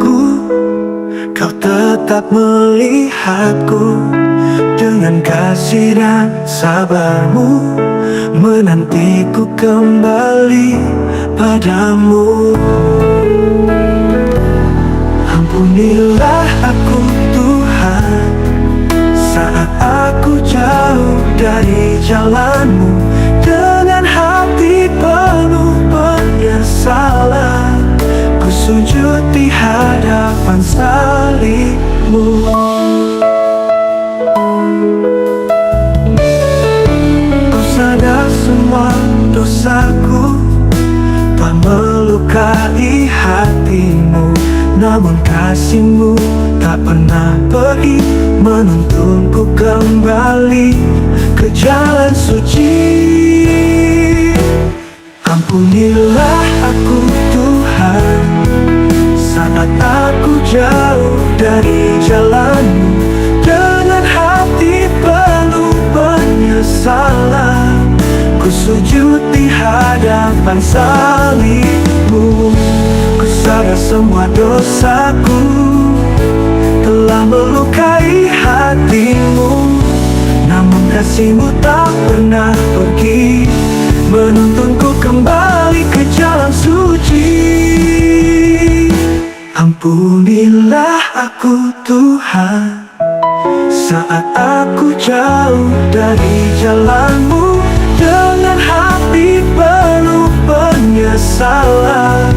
aku, kau tetap melihatku. Dengan kasih dan sabarmu, menantiku kembali padamu. Ampunilah aku Tuhan, saat aku jauh dari jalanmu. Dengan hati penuh penyesalan, ku sujud di hadapan salibmu. Ku sadar semua dosaku telah melukai hatimu, namun kasihmu tak pernah pergi, menuntunku kembali ke jalan suci. Ampunilah aku Tuhan, saat aku jauh dari jalanmu. Dengan hati penuh penyesalan, ku sujud di hadapan salibmu. Ku sadar semua dosaku telah melukai hatimu, namun kasihmu tak pernah pergi, menuntunku kembali ke jalan suci. Ampunilah aku Tuhan, saat aku jauh dari jalanmu. Dengan hati penuh penyesalan,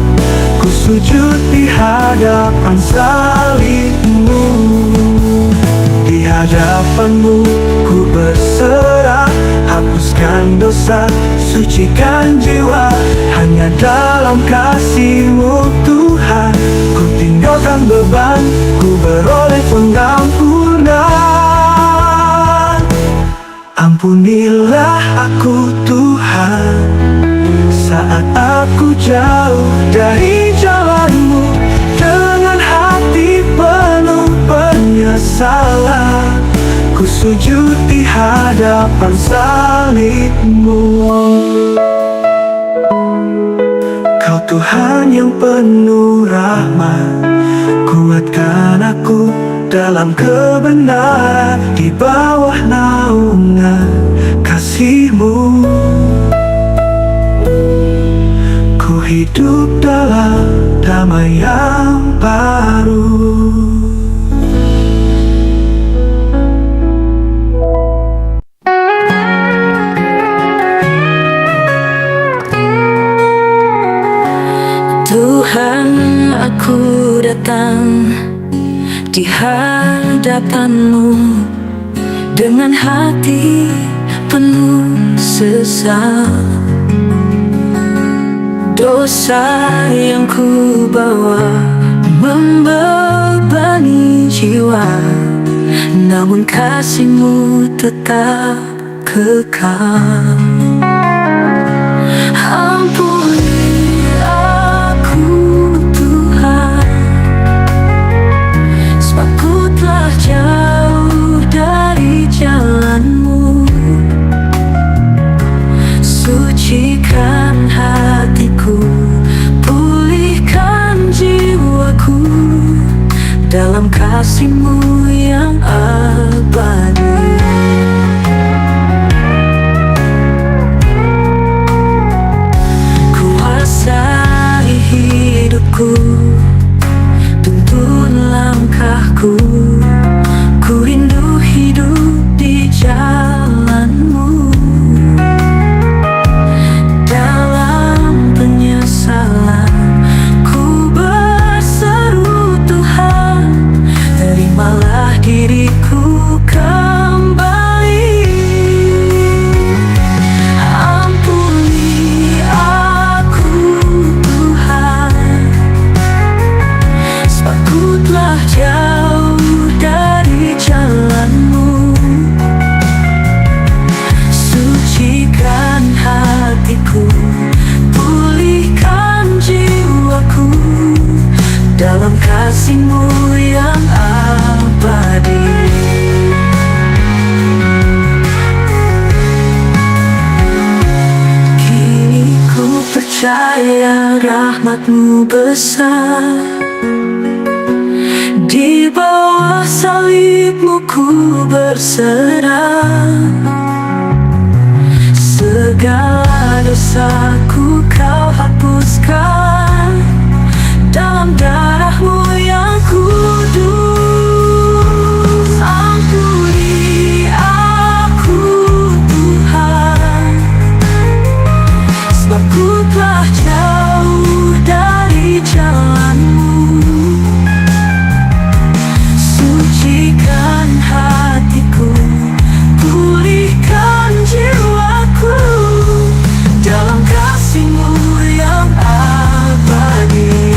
ku sujud di hadapan salibmu. Di hadapanmu ku berserah, hapuskan dosa, sucikan jiwa. Hanya dalam kasih-Mu Tuhan, ku tinggalkan beban, ku beroleh pengampunan. Ampunilah aku Tuhan, saat aku jauh dari jalan-Mu. Dengan hati penuh penyesalan, ku sujud di hadapan salib-Mu. Kau Tuhan yang penuh rahmat, kuatkan aku dalam kebenaran. Di bawah naungan kasih-Mu, ku hidup dalam damai yang baru. Tuhan, aku datang di hadapan-Mu dengan hati penuh sesal. Dosa yang ku bawa membebani jiwa, namun kasih-Mu tetap kekal. Ampuni aku Tuhan, sebab ku telah jauh dari jalan-Mu. Sucikan hatiku, pulihkan jiwaku dalam kasih-Mu yang abadi. Kuasai hidupku, tuntun langkahku, ku rindu hidup di jalan-Mu. Dalam penyesalan ku berseru, Tuhan, terimalah diriku kembali. Ampuni aku Tuhan, sebab ku telah jauh dari jalan-Mu. Sucikan hatiku, pulihkan jiwaku dalam kasih-Mu yang abadi. Kini ku percaya rahmat-Mu besar, salib-Mu ku berserah. Segala dosaku Kau hapuskan dalam darah-Mu yang kudus. Ampuni aku Tuhan, sebab ku telah jauh dari jalan-Mu. Sucikan hatiku, pulihkan jiwaku dalam kasih-Mu yang abadi.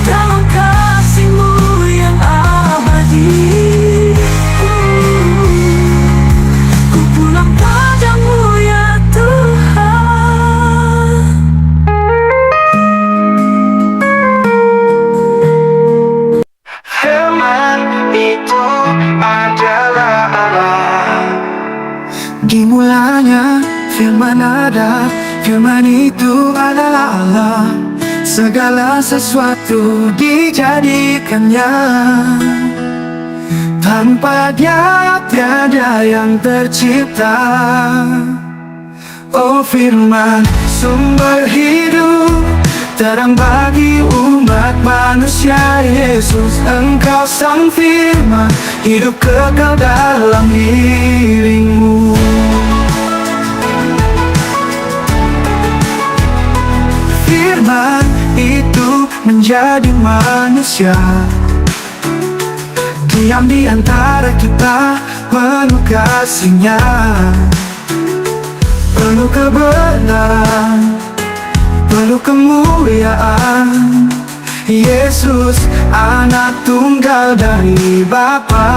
Dalam kasih-Mu yang abadi, ku pulang padamu ya Tuhan. Firman itu adalah Allah. Dimulanya firman ada, firman itu adalah Allah. Segala sesuatu dijadikannya, tanpa Dia tiada yang tercipta. Oh firman, sumber hidup, terang bagi umat manusia. Yesus, Engkau sang firman, hidup kekal dalam diri-Mu. Firman itu menjadi manusia, diam di antara kita, penuh kasih-Nya, penuh kebenaran, penuh kemuliaan. Yesus, anak tunggal dari Bapa.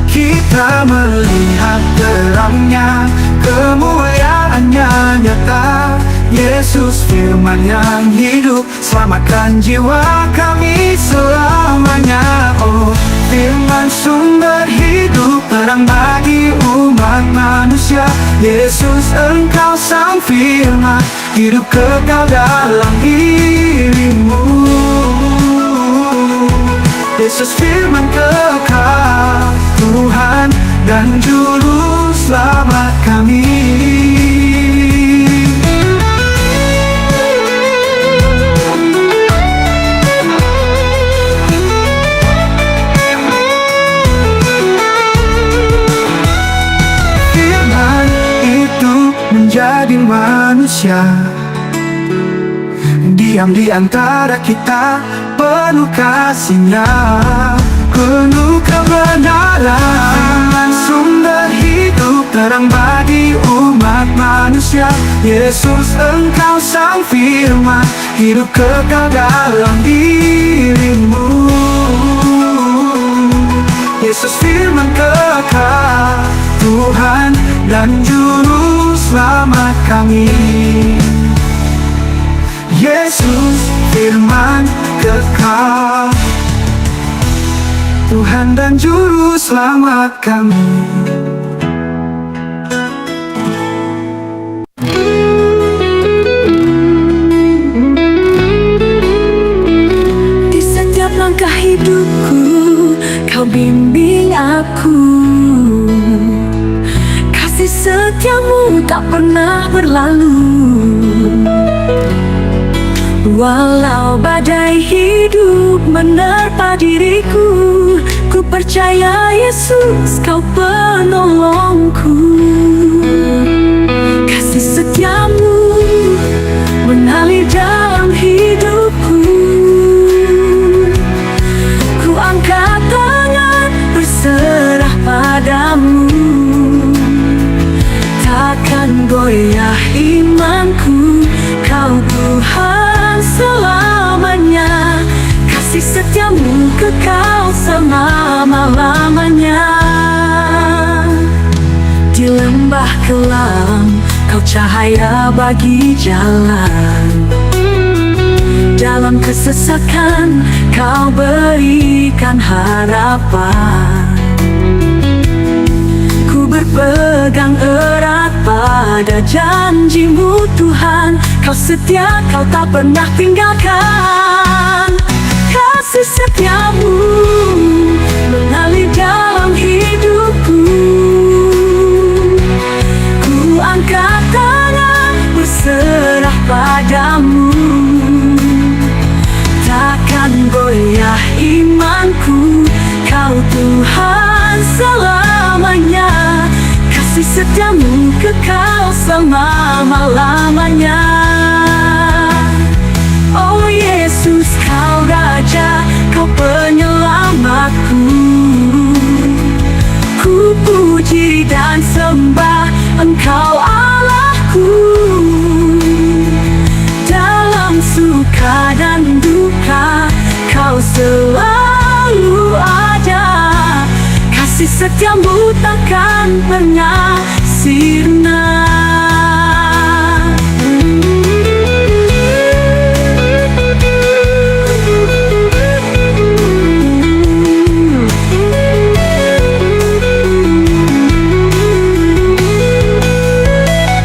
Kita melihat terangnya, kemuliaannya nyata. Yesus firman yang hidup, selamatkan jiwa kami selamanya. Oh firman sumber hidup, terang bagi umat manusia. Yesus, Engkau sang firman, hidup kekal dalam diri-Mu. Yesus firman kekal, Tuhan dan Juru Selamat kami. Firman itu menjadi manusia, diam di antara kita, penuh kasih-Nya, penuh kebenaran. Sumber hidup, terang bagi umat manusia. Yesus, Engkau sang firman, hidup kekal dalam diri-Mu. Yesus firman kekal, Tuhan dan Juru Selamat kami. Yesus firman kekal, Tuhan dan Juru Selamat kami. Di setiap langkah hidupku Kau bimbing aku, kasih setia-Mu tak pernah berlalu. Walau badai hidup menerpa diriku, ku percaya Yesus Kau penolongku. Kasih setia-Mu mengalir dalam hidupku. Ku angkat tangan berserah padamu, takkan goyah imanku. Kau Tuhan selamanya, kasih setia-Mu kekal selama-lamanya. Di lembah kelam Kau cahaya bagi jalan, dalam kesesakan Kau berikan harapan. Ku berpegang erat pada janji-Mu Tuhan, Kau setia, Kau tak pernah tinggalkan. Kasih setia setiamu kekal selama-lamanya. Oh Yesus, Kau Raja, Kau penyelamatku. Ku puji dan sembah Engkau Allahku. Dalam suka dan duka Kau selalu ada. Kasih setiamu takkan pernah sirna.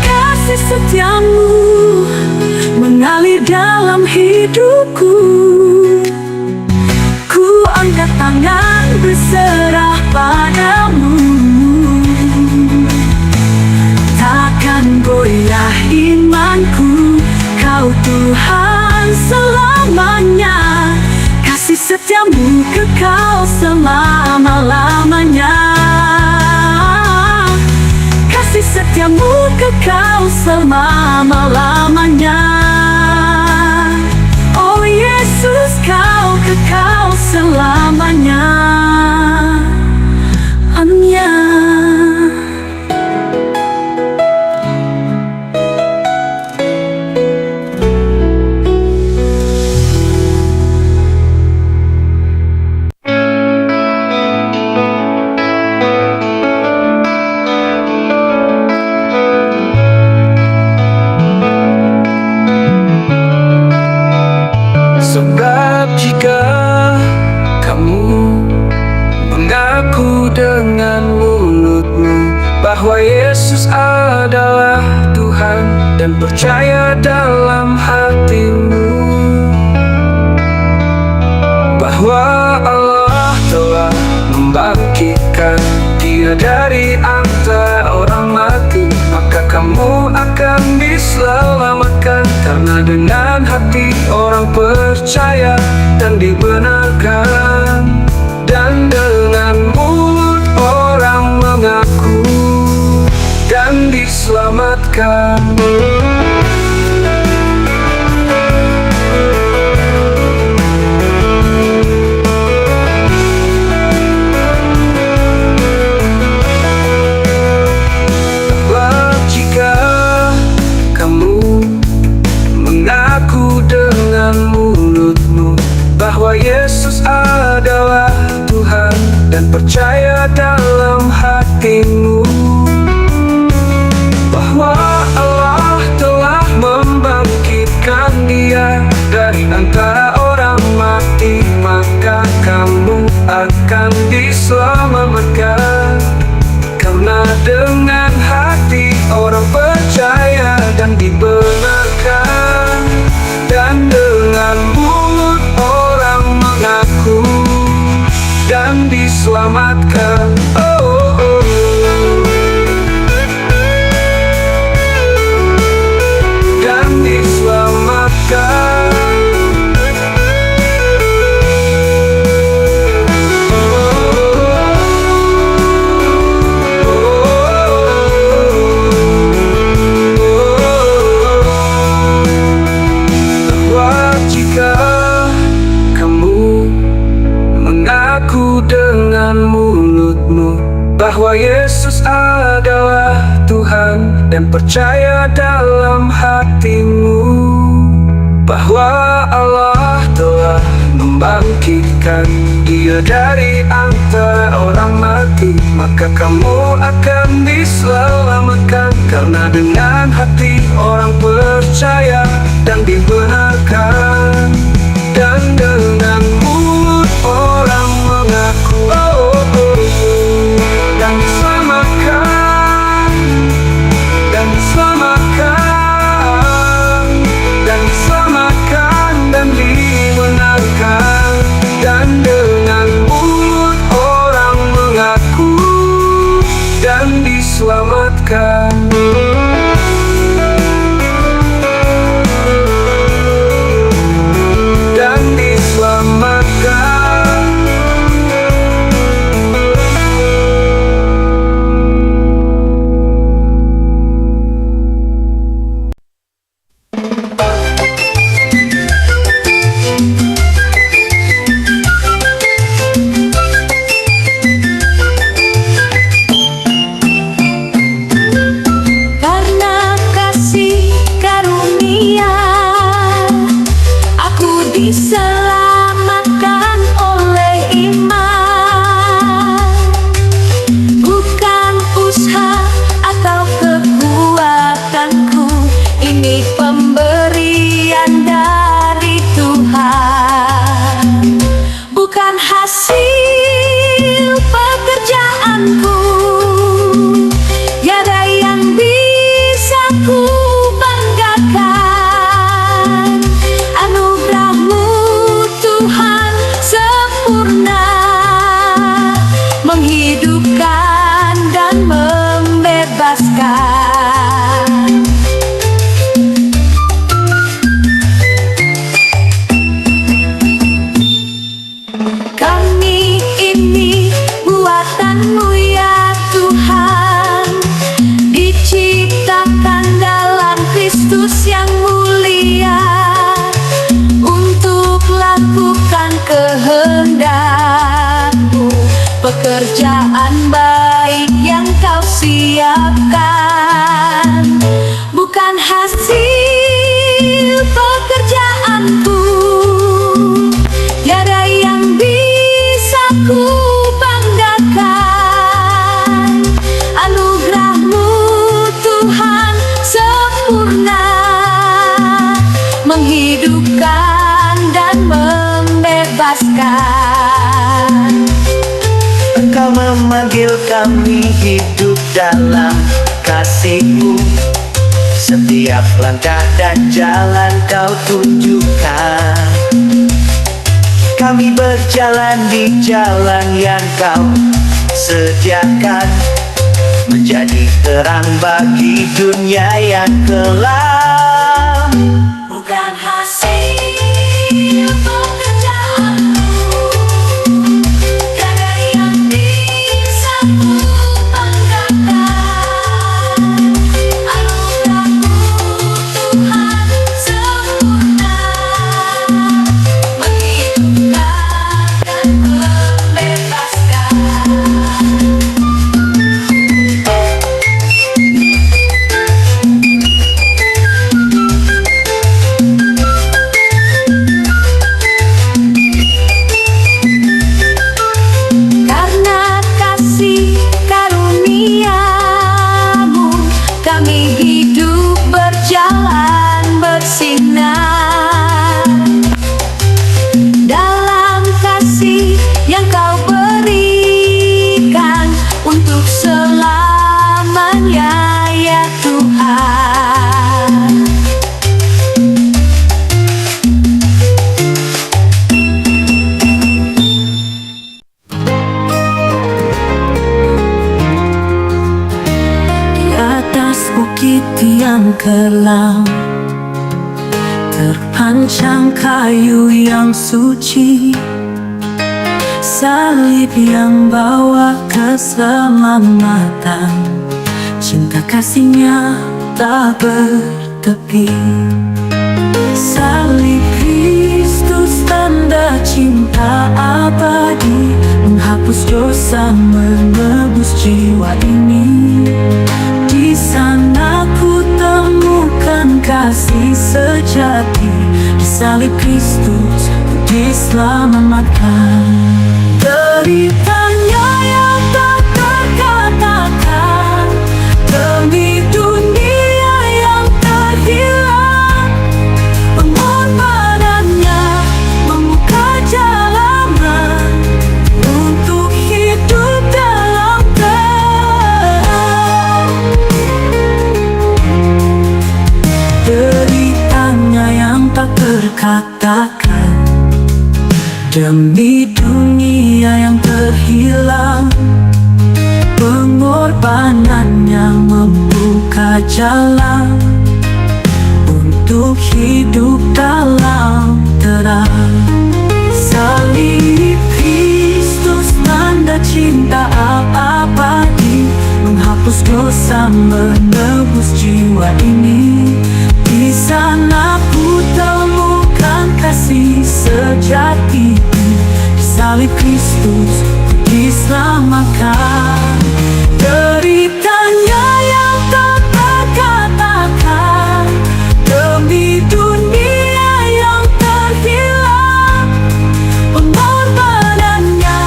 Kasih setiamu mengalir dalam hidupku. Ku angkat tangan berserah padamu. Takkan goyah imanku, Kau Tuhan selamanya. Kasih setiamu kekal selama-lamanya. Kasih setiamu kekal selama-lamanya. Oh Yesus, Kau kekal selamanya. Amin. Sebab jika kamu mengaku dengan mulutmu bahwa Yesus adalah Tuhan dan percaya dalam hatimu bahwa Allah telah membangkitkan Dia dari antara orang mati, maka kamu akan diselamatkan. Karena dengan hati orang percaya dan dibenarkan, dan dengan mulut orang mengaku dan diselamatkan. Bahwa Yesus adalah Tuhan dan percaya dalam hatimu bahwa Allah telah membangkitkan Dia dari antara orang mati, maka kamu akan diselamatkan. Karena dengan hati orang percaya dan dibenarkan, dan dengan mulut orang mengaku dan diselamatkan. Oh, oh. Dan diselamatkan. Dengan mulutmu bahwa Yesus adalah Tuhan dan percaya dalam hatimu bahwa Allah telah membangkitkan Dia dari antara orang mati, maka kamu akan diselamatkan. Karena dengan hati orang percaya dan dibenarkan, dan dengan mulut orang mengaku dan diselamatkan, dan diselamatkan, dan diselamatkan, dan dibenarkan. Dan dengan mulut orang mengaku dan diselamatkan. Ciptaan-Mu ya Tuhan, diciptakan dalam Kristus yang mulia, untuk lakukan kehendak-Mu, pekerjaan baik yang Kau siapkan, bukan hasil pekerjaanku. Tiada yang bisa ku banggakan, anugerah-Mu Tuhan sempurna, menghidupkan dan membebaskan. Engkau memanggil kami hidup dalam kasih-Mu. Setiap langkah dan jalan Kau tunjukkan. Kami berjalan di jalan yang Kau sediakan, menjadi terang bagi dunia yang kelam. Bukan hasil pekerjaanku, tiada yang bisa ku banggakan, anugerah-Mu Tuhan sempurna, menghidupkan dan membebaskan. Karena kasih karunia-Mu, kami hidup berjalan bersinar. Dalam kasih yang Kau berikan untuk selamanya ya Tuhan. Di atas bukit yang kelam, terpancang kayu yang suci, salib yang bawa keselamatan, cinta kasih-Nya tak bertepi. Salib Kristus tanda cinta abadi, menghapus dosa, menebus jiwa ini. Di sana ku temukan kasih sejati, di salib Kristus ku diselamatkan. Deritanya yang tak terkatakan, demi dunia yang terhilang, pengorbanannya membuka jalanan untuk hidup dalam terang. Deritanya yang tak terkatakan, demi dunia yang terhilang, pengorbanannya membuka jalan untuk hidup dalam terang. Salib Kristus tanda cinta abadi, menghapus dosa, menebus jiwa ini. Di sana ku temukan kasih sejati, di salib Kristus ku diselamatkan. Deritanya yang tak terkatakan, demi dunia yang terhilang, pengorbanannya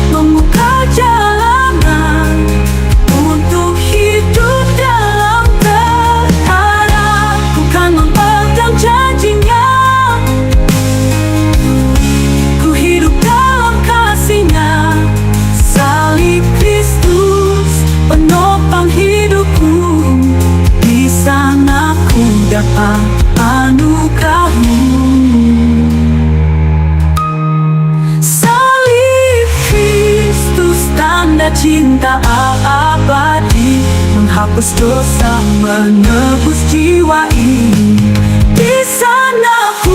membuka jalanan untuk hidup dalam terang. Bukan mempegang janji-Nya, ku hidup dalam kasih-Nya. Salib Kristus penopang hidupku, di sana ku dapat anugerah-Mu. Salib Kristus tanda cinta abadi, menghapus dosa, menebus jiwa ini. Di sana ku